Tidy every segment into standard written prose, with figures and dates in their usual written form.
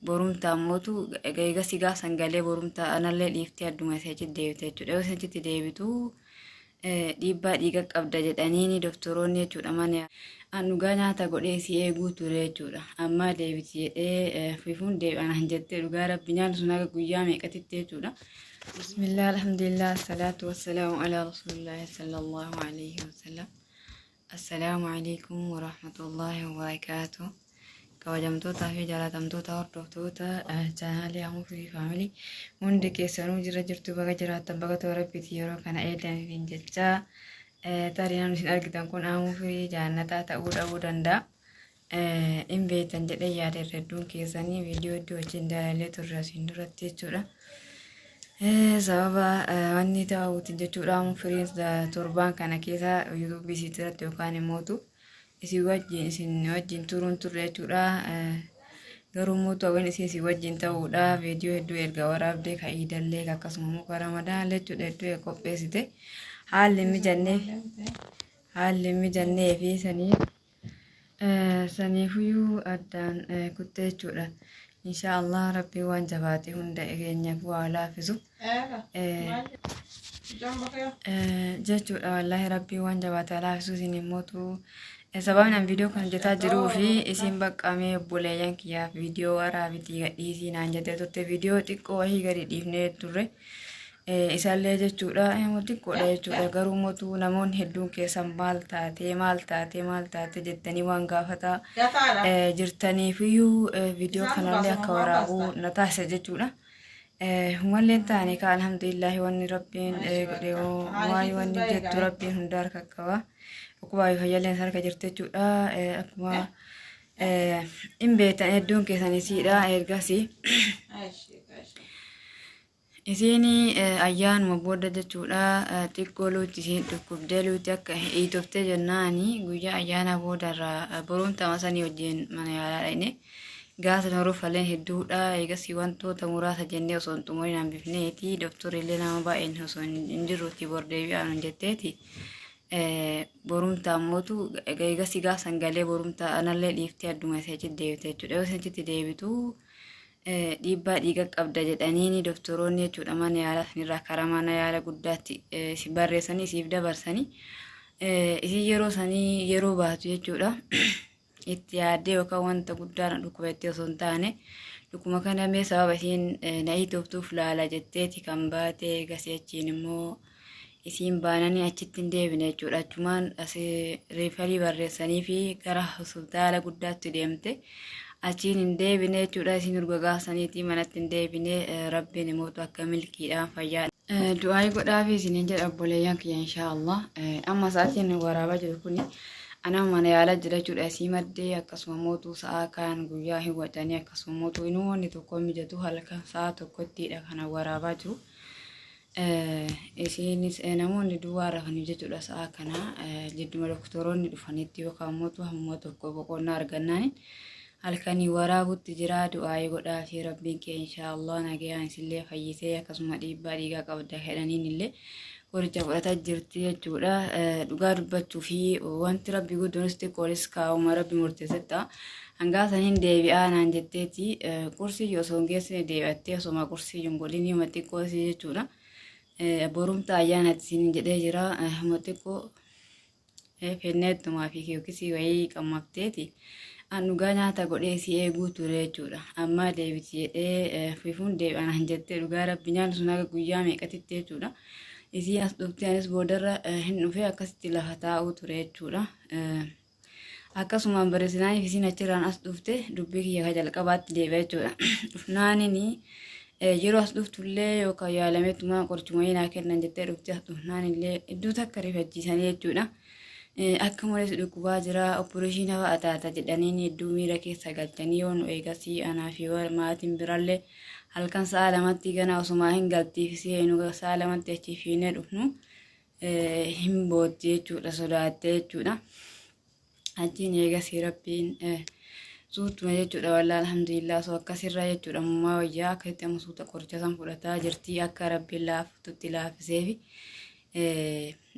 borumta mootu eega sigaa sangalee borumta anallee dhiiftee adduma isaa achi deebite jechuudha. Yoo achitti deebitu dhiibbaa dhiiga qabda jedhaniini doktoroonni jechuudha mana dhugaa nyaata godhee si eeguu ture jechuudha. Amma deebiti jedhee fifuun deebi'anaan jettee dhugaa rabbi nyaanni sun akka guyyaa meeqatitti jechuudha. Bismillah alhamdulillah salatu wassalamu ala rasulillahi sallallahu alayhi wa sallam. Assalaamu alaykum wa rahmatullahi wa barakatuh. Kabajamtoota fi jaalatamtoota hordoftoota chaanaalii Amuu Firii Faamilii hundi keessanuu jirtu baga jiraattan baga toora rabbiitii yeroo kana eedaniin jecha tarii namni isin argitan kun Amuu Firii jaannataa ta'uu dhabuu danda'a. In beektan jedhee yaada hedduun keessanii viidiyoo hedduu wajjin dalalee turre asiin duratti jechuudha. Sababa wanni ta'uuti jechuudha. Amuu Firiin torbaan kana keessa yuutuubii isiitirratti yookaan immoo isin wajjin turuun turre jechuudha. Garuu mootu hawwan isin wajjin ta'uudha. Viidiyoo hedduu erga waraabdee ka'iidallee akkasuma muka ramadaan jechuudha hedduu qopheessite. Haalli mijannee fi saniifuyyuu addaan kuttee jechuudha. Inshaallah rabbii waan jabaate hunda keenya bu'aa laafisu. Jechuudha wallahi rabbii waan jabaate laafisu isin mootu sababni an viidiyoo kan hojjetaa jiruu fi isin baqqamee obboleeyyan kiyyaaf viidiyoo waraabbii gadhiisii naan jettee turte viidiyoo xiqqoo wahii gadi dhiifnee turre isaallee jechuudha xiqqoodha jechuudha. Garuu mootu namoonni hedduun keessan maal taate jettanii waan gaafataa jirtaniifiyyuu viidiyoo kanallee akka waraabuu na taasisa jechuudha. Humalleen taane ka alhamdulillahi wanni rabbiin wanni jettu rabbiin hunda harka qaba. Akkuma fayyaaleen harka jirtu jechuudha. Akkuma in beektan hedduun keessanisiidha ergasii. Isin ayyaanuma booda jechuudha xiqqoo luutti isin dhukkubdee luutti akka hiitoftee jennaani guyyaa ayyaana boodarraa borumta masanii wajjin mana yaalaa dhaqne gaasa norofalleen hedduudha. Eegasii wantoota muraasa jennee osoo hin xumuriin hambifneeti doktorillee nama baay'een osoo hin jirrutti bordeebi'aan jetteeti. Borumta mootu eega sigaa sangalee borumta anallee dhiiftee adduma isaa achi deebite jechuudha. Yoo achitti deebitu dhiibbaa dhiiga qabda jedhaniini doktoroonni jechuudha mana yaalaa sanirraa karaa mana yaala guddaatti si barreessanii siif dabarsanii isin yeroo sanii yeroo baatu jechuudha. Itti yaaddee yookaan wanta guddaan dhukkubattee osoo hin taane dhukkuma kana mee sababa isin na hiitoftuuf laala jetteeti kan baate gasii achiin immoo isin baananii achitti hin deebine jechuudha. Achumaan reefarii barreessanii fi gara hospitaala guddaatti deemte achiin hin deebine jechuudha. Isin urga gaafsaniitii manatti hin deebine rabbiin immoo akka milkiidhaan fayyaa du'aayi godhaafi isiniin jedha obboleeyyan kiyya inshaallah. Amma sa'aatiin waraabaa jiru kuni ana mana yaala jira jechuudha. Isii maddee akkasuma mootuu sa'a kaan guyyaa hin wadhanii akkasuma mootuu inuu wanni tokko mijatu halkan sa'a tokkottidha kana waraabaa jiru. Isinis namoonni duwwaa rafanii jechuudha sa'a kana jidduma doktoroonni dhufanitti yookaan mootuu hamma tokko boqonnaa argannaani halkanii waraabutti jira. Du'aayi godhaa fi rabbiin kee inshaallah nagayaan isillee fayyisee akkasuma dhiibbaa dhiigaa qabda jedhaniin illee qoricha fudhataa jirti jechuudha. Dhugaa dubbachuu fi wanti rabbi guddoon xiqqoonis kaa'uma rabbi murteessetti hangaa saniin deebi'aa naan jetteeti qursii osoo hin geessine deebi'attee osoma qursii hin godhin hima xiqqoosii jechuudha. Borumta ayyaanatti isin jedhee jira hima xiqqoo fenneettumaa fi kiyookisii wayii qammafteeti dhugaa nyaata godhee si eeguu ture jechuudha. Amma deebiti jedhee fifuun deebi'anaan jettee dhugaa rabbi nyaanni sun akka guyyaa meeqatitti jechuudha. Isin as dhuftee anis boodarra hin dhufee akkasitti lafa taa'uu ture jechuudha. Akkasumaan barreessinaaniif isin achirraan as dhufte dubbii kiyya ka jalqabaatti deebi'a jechuudha. Dhufnaanini yeroo as dhuftullee yookaan yaalameetuma qorichuma naa kennan jettee dhuftee as dhufnaanillee iddoo takka rifachiisanii jechuudha. Akka malee dhukkubaa jira opereeshinii hafa ataata jedhanii hedduu miira keessa galchanii yoo nu eegasii anaa fi maatiin birallee halkan sa'a lamatti gana osuma hin galtiifisee nu sa'a lamatti achi fiinee dhufnu hin bootti jechuudha sodaattee jechuudha. Achiin eegasii rabbiin suutuma jechuudha wallaahi alhamdulillah osoo akkasirra jechuudha mummaa wayyaa akkasitti amma suuta qoricha san fudhataa jirti akka rabbiin laaftutti laafiseefi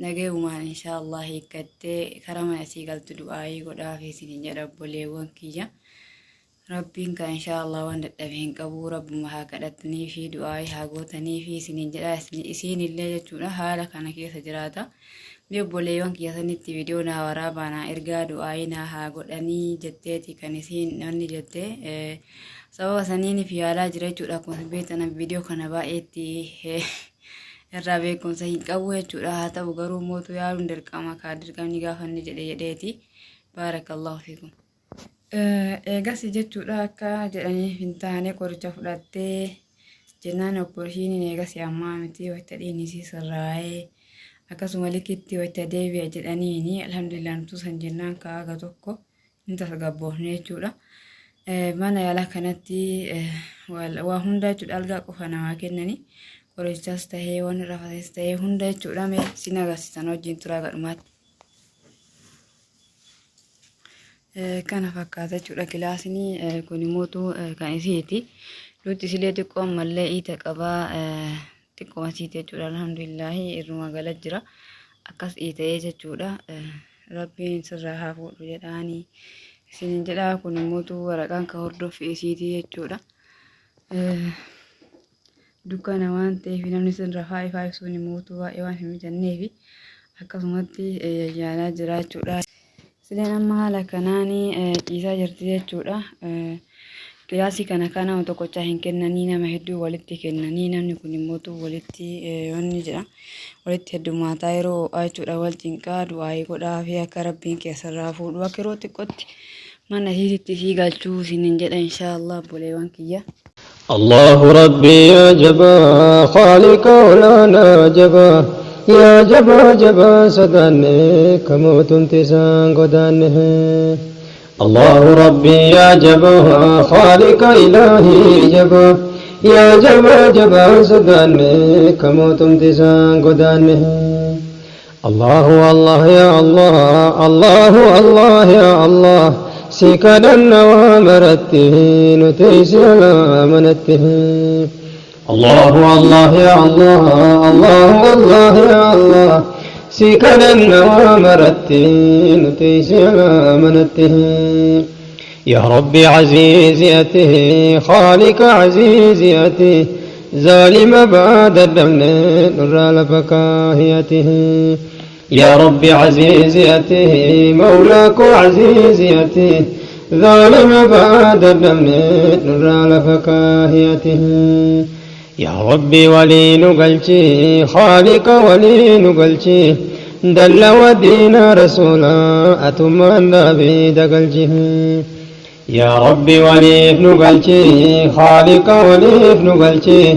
nagayumaan inshaallah hiikkattee karaa mana isii galtu du'aayii godhaafi isin jedha obboleewwan kiyya. ربين كان إن شاء الله وان دبين قبو رب ما هكذتني في دعائي هاغوتني في سنين جدا سنين اللي جتونا حالا كان كيس جراتا بيبولي وان كيسني فيديونا ورابانا إرقا دعائنا هاغوتني جتتي كان نوني جتة سوا سنين في علاج رجو لكم بيتنا فيديو كان بايتي الرابيكم سهين قوة جدا هاتا وغرو موتو يارون درقاما كادرقام نغافن جديتي بارك الله فيكم. Eegas jechuudha akka jedhanii hin taane qoricha fudhattee jennaan opportuniin eegas ammaa miti wayita dhiinisi sirraa'ee akkasuma likitti wayita deebi'a jedhaniini alhamdulillah nutu san jennaan kaaga tokko hin tasgabboofne jechuudha. Mana yaalaa kanatti waa hunda jechuudha algaa qofa namaa kennani qorichas tahee waan rafates tahee hunda jechuudha mee sin agarsiisan wajjin turaa gadhumaatti. Kana fakkaata jechuudha kilaasni kun immoo kan isiiti nuti silee xiqqoo ammallee ita qabaa xiqqoo asiiti jechuudha alhamdulillah irruma gala jira akkas ita'ee jechuudha rabbiin sirraa haa fuudhu jedhaanii isin jedhaa kun immoo waraqaan ka hordofii isiiti jechuudha dukkana waan ta'eef namni sirraa faayifa ibsuun immoo baay'ee waan hin mijanneefi akkasumatti yaalaa jira jechuudha. Sileen amma haala kanaanii ciisaa jirti jechuudha. Kilaasii kana nama tokkochaa hin kennanii nama hedduu walitti kennanii namni kun immoo walitti wanni jedha walitti heddumaataa yeroo jechuudha wal cinqaa du'aayii godhaa fi akka rabbiin keessarraa fuudhu akka yeroo xiqqootti mana isiitti sii galchuu sinin jedha inshaallah boleewwan kiyya. الله ربي يا جبا خالق ولانا جبا يا جبا جبا سدانه كموت انتسان قدانه الله ربي يا جبا خالق إلهي جبا يا جبا جبا سدانه كموت انتسان قدانه الله الله يا الله الله الله يا الله سكنا وامرته نتيس على منته الله الله يا الله الله الله يا الله سكنا وامرته نتيس على منته يا ربي عزيزيته خالق عزيزيته ظالم بعد الدمن نر لفكاهيته يا ربي عزيزيته مولاك عزيزيته ظالم بعد الدمن نر لفكاهيته يا ربي ولي نقلتي خالق ولي نقلتي دل ودينا رسولا أتم النبي دقلته يا ربي ولي نقلتي خالق ولي نقلتي